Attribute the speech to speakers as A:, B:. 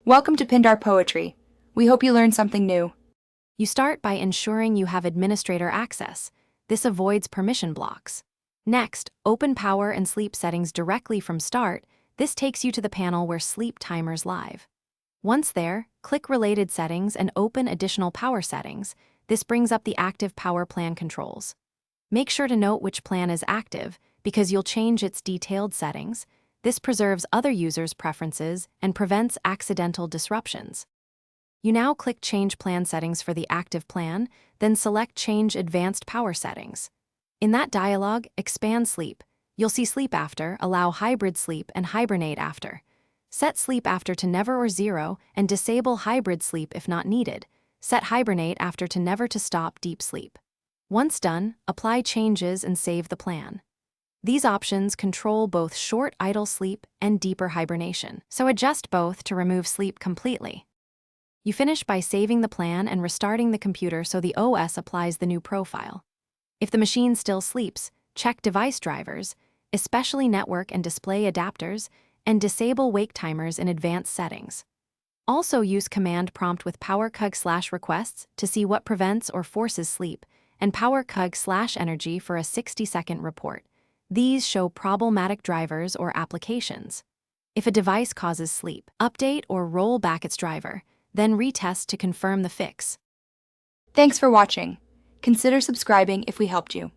A: Welcome to Pindar Poetry. We hope you learned something new.
B: You start by ensuring you have administrator access. This avoids permission blocks. Next, open power and sleep settings directly from Start. This takes you to the panel where Sleep Timer's live. Once there, click Related Settings and open Additional Power Settings. This brings up the active power plan controls. Make sure to note which plan is active, because you'll change its detailed settings. This preserves other users' preferences and prevents accidental disruptions. You now click Change Plan Settings for the active plan, then select Change Advanced Power Settings. In that dialog, expand Sleep. You'll see Sleep After, allow Hybrid Sleep, and Hibernate After. Set Sleep After to Never or Zero and disable Hybrid Sleep if not needed. Set Hibernate After to Never to stop deep sleep. Once done, apply changes and save the plan. These options control both short idle sleep and deeper hibernation, so adjust both to remove sleep completely. You finish by saving the plan and restarting the computer so the OS applies the new profile. If the machine still sleeps, check device drivers, especially network and display adapters, and disable wake timers in advanced settings. Also use command prompt with powercug/requests to see what prevents or forces sleep, and powercug/energy for a 60-second report. These show problematic drivers or applications. If a device causes sleep, update or roll back its driver, then retest to confirm the fix.
A: Thanks for watching. Consider subscribing if we helped you.